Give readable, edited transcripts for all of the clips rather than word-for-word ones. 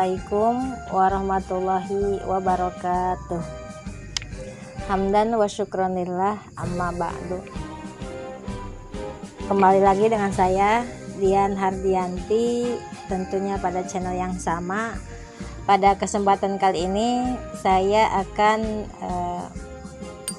Assalamualaikum warahmatullahi wabarakatuh. Hamdan wa syukronillah, amma ba'du. Kembali lagi dengan saya Dian Hardianti, tentunya pada channel yang sama. Pada kesempatan kali ini saya akan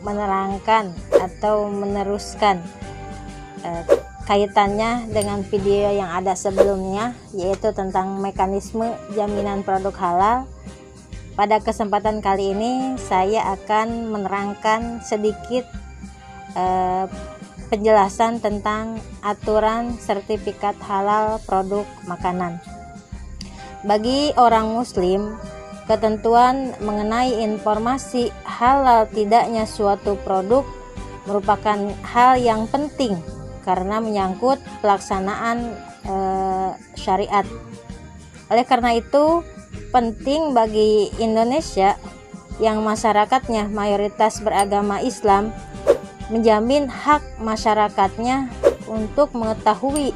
menerangkan atau meneruskan kaitannya dengan video yang ada sebelumnya, yaitu tentang mekanisme jaminan produk halal. Pada kesempatan kali ini saya akan menerangkan sedikit penjelasan tentang aturan sertifikat halal produk makanan. Bagi orang muslim, ketentuan mengenai informasi halal tidaknya suatu produk merupakan hal yang penting karena menyangkut pelaksanaan syariat. Oleh karena itu, penting bagi Indonesia yang masyarakatnya mayoritas beragama Islam menjamin hak masyarakatnya untuk mengetahui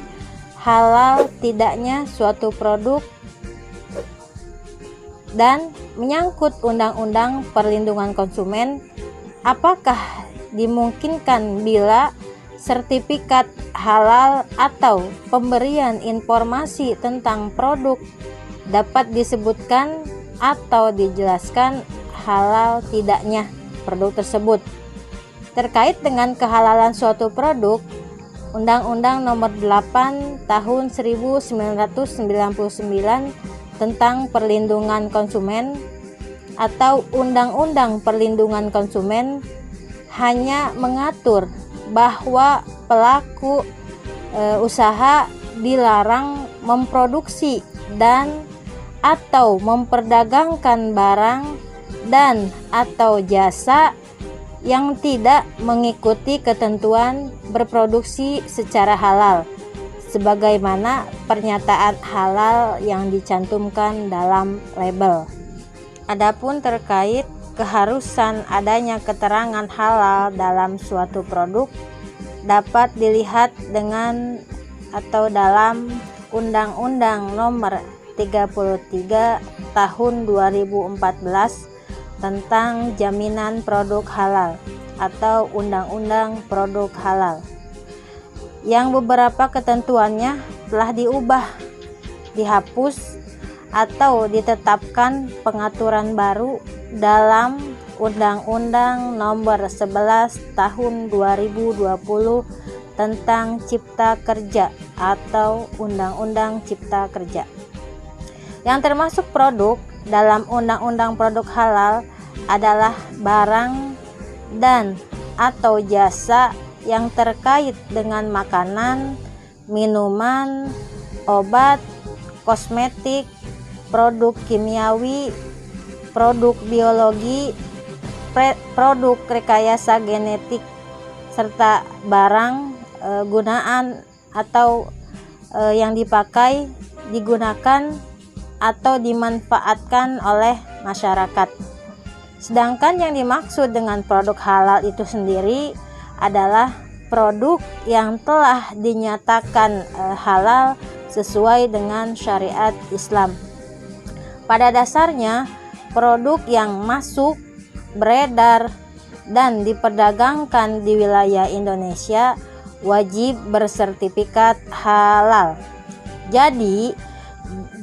halal tidaknya suatu produk dan menyangkut undang-undang perlindungan konsumen. Apakah dimungkinkan bila sertifikat halal atau pemberian informasi tentang produk dapat disebutkan atau dijelaskan halal tidaknya produk tersebut? Terkait dengan kehalalan suatu produk, Undang-Undang Nomor 8 Tahun 1999 tentang perlindungan konsumen atau Undang-Undang Perlindungan Konsumen hanya mengatur bahwa pelaku usaha dilarang memproduksi dan atau memperdagangkan barang dan atau jasa yang tidak mengikuti ketentuan berproduksi secara halal, sebagaimana pernyataan halal yang dicantumkan dalam label. Adapun terkait keharusan adanya keterangan halal dalam suatu produk dapat dilihat dengan atau dalam Undang-Undang Nomor 33 Tahun 2014 tentang jaminan produk halal atau Undang-Undang Produk Halal, yang beberapa ketentuannya telah diubah, dihapus, atau ditetapkan pengaturan baru dalam Undang-Undang Nomor 11 Tahun 2020 tentang Cipta Kerja atau Undang-Undang Cipta Kerja. Yang termasuk produk dalam Undang-Undang Produk Halal adalah barang dan atau jasa yang terkait dengan makanan, minuman, obat, kosmetik, produk kimiawi, produk biologi, produk rekayasa genetik, serta barang gunaan atau yang dipakai, digunakan, atau dimanfaatkan oleh masyarakat. Sedangkan yang dimaksud dengan produk halal itu sendiri adalah produk yang telah dinyatakan halal sesuai dengan syariat Islam. Pada dasarnya, produk yang masuk, beredar, dan diperdagangkan di wilayah Indonesia wajib bersertifikat halal. Jadi,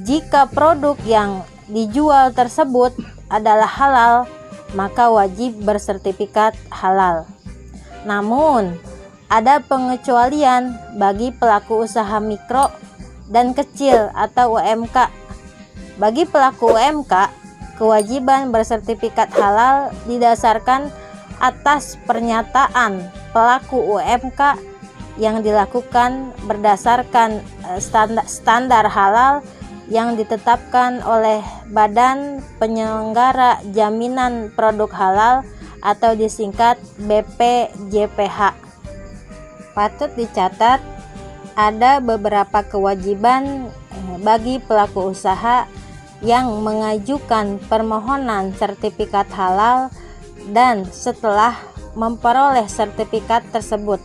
jika produk yang dijual tersebut adalah halal, maka wajib bersertifikat halal. Namun, ada pengecualian bagi pelaku usaha mikro dan kecil atau UMK. Bagi pelaku UMK, kewajiban bersertifikat halal didasarkan atas pernyataan pelaku UMK yang dilakukan berdasarkan standar halal yang ditetapkan oleh Badan Penyelenggara Jaminan Produk Halal atau disingkat BPJPH. Patut dicatat, ada beberapa kewajiban bagi pelaku usaha yang mengajukan permohonan sertifikat halal dan setelah memperoleh sertifikat tersebut.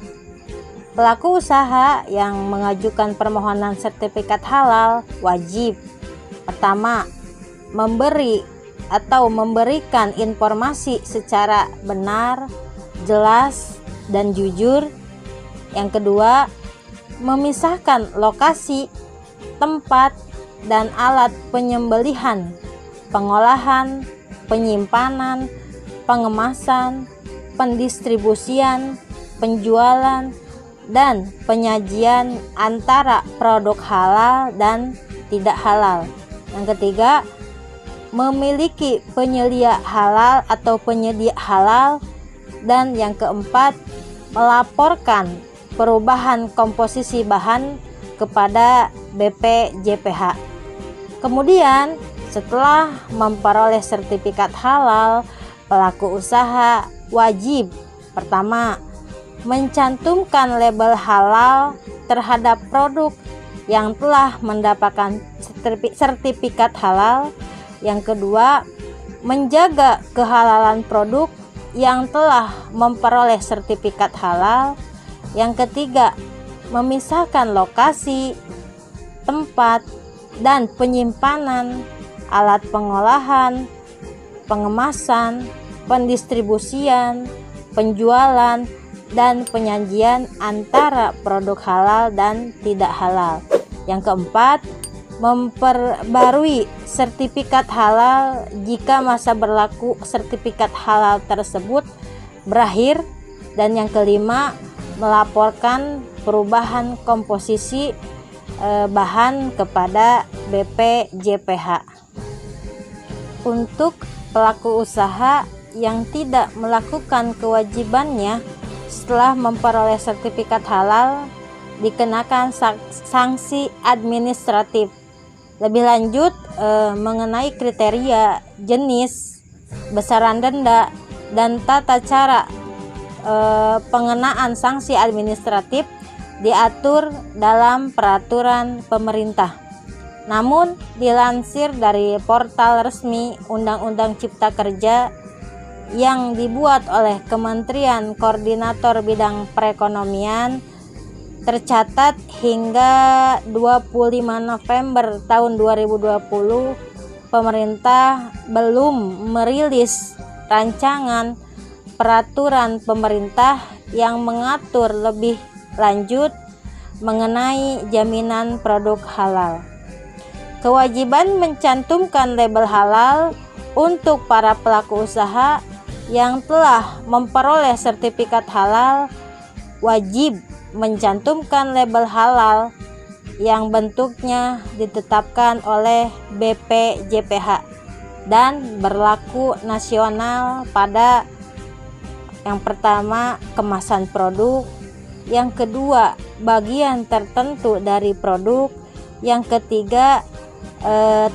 Pelaku usaha yang mengajukan permohonan sertifikat halal wajib: pertama, memberi atau memberikan informasi secara benar, jelas, dan jujur. Yang kedua, memisahkan lokasi, tempat, dan alat penyembelihan, pengolahan, penyimpanan, pengemasan, pendistribusian, penjualan, dan penyajian antara produk halal dan tidak halal. Yang ketiga, memiliki penyedia halal atau penyedia halal. Dan yang keempat, melaporkan perubahan komposisi bahan kepada BPJPH. Kemudian setelah memperoleh sertifikat halal, pelaku usaha wajib pertama mencantumkan label halal terhadap produk yang telah mendapatkan sertifikat halal. Yang kedua, menjaga kehalalan produk yang telah memperoleh sertifikat halal. Yang ketiga, memisahkan lokasi, tempat, dan penyimpanan, alat pengolahan, pengemasan, pendistribusian, penjualan, dan penyajian antara produk halal dan tidak halal. Yang keempat, memperbarui sertifikat halal jika masa berlaku sertifikat halal tersebut berakhir. Dan yang kelima, melaporkan perubahan komposisi bahan kepada BPJPH. Untuk pelaku usaha yang tidak melakukan kewajibannya setelah memperoleh sertifikat halal, dikenakan sanksi administratif. Lebih lanjut mengenai kriteria, jenis, besaran denda, dan tata cara pengenaan sanksi administratif diatur dalam peraturan pemerintah. Namun dilansir dari portal resmi Undang-Undang Cipta Kerja yang dibuat oleh Kementerian Koordinator Bidang Perekonomian, tercatat hingga 25 November tahun 2020 pemerintah belum merilis rancangan peraturan pemerintah yang mengatur lebih lanjut mengenai jaminan produk halal. Kewajiban mencantumkan label halal untuk para pelaku usaha yang telah memperoleh sertifikat halal wajib mencantumkan label halal yang bentuknya ditetapkan oleh BPJPH dan berlaku nasional pada yang pertama kemasan produk, yang kedua bagian tertentu dari produk, yang ketiga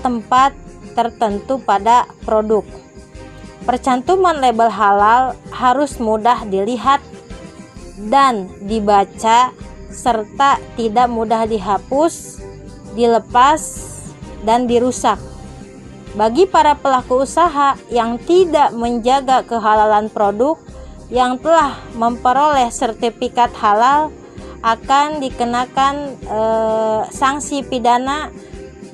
tempat tertentu pada produk. Percantuman label halal harus mudah dilihat dan dibaca serta tidak mudah dihapus, dilepas, dan dirusak. Bagi para pelaku usaha yang tidak menjaga kehalalan produk yang telah memperoleh sertifikat halal akan dikenakan sanksi pidana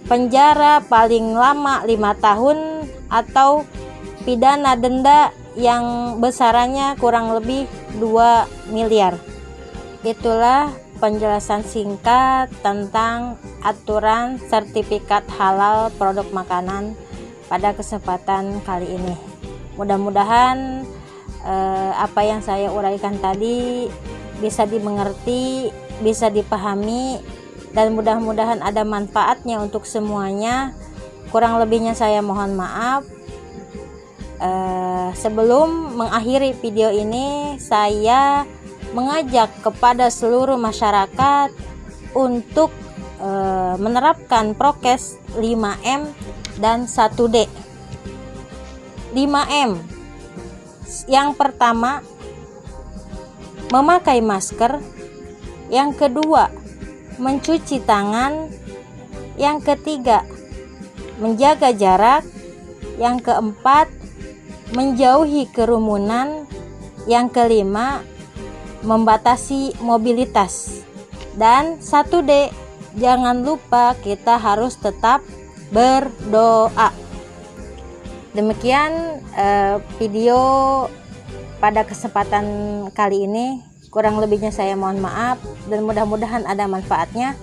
penjara paling lama 5 tahun atau pidana denda yang besarannya kurang lebih 2 miliar. Itulah penjelasan singkat tentang aturan sertifikat halal produk makanan pada kesempatan kali ini. Mudah-mudahan apa yang saya uraikan tadi bisa dimengerti, bisa dipahami, dan mudah-mudahan ada manfaatnya untuk semuanya. Kurang lebihnya saya mohon maaf. Sebelum mengakhiri video ini, saya mengajak kepada seluruh masyarakat untuk menerapkan prokes 5M dan 1D. 5M. Yang pertama, memakai masker. Yang kedua, mencuci tangan. Yang ketiga, menjaga jarak. Yang keempat, menjauhi kerumunan. Yang kelima, membatasi mobilitas. Dan 1D, jangan lupa kita harus tetap berdoa. Demikian video pada kesempatan kali ini. Kurang lebihnya saya mohon maaf dan mudah-mudahan ada manfaatnya.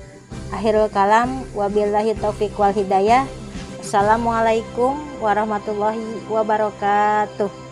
Akhirul kalam, wabillahi taufiq wal hidayah. Assalamualaikum warahmatullahi wabarakatuh.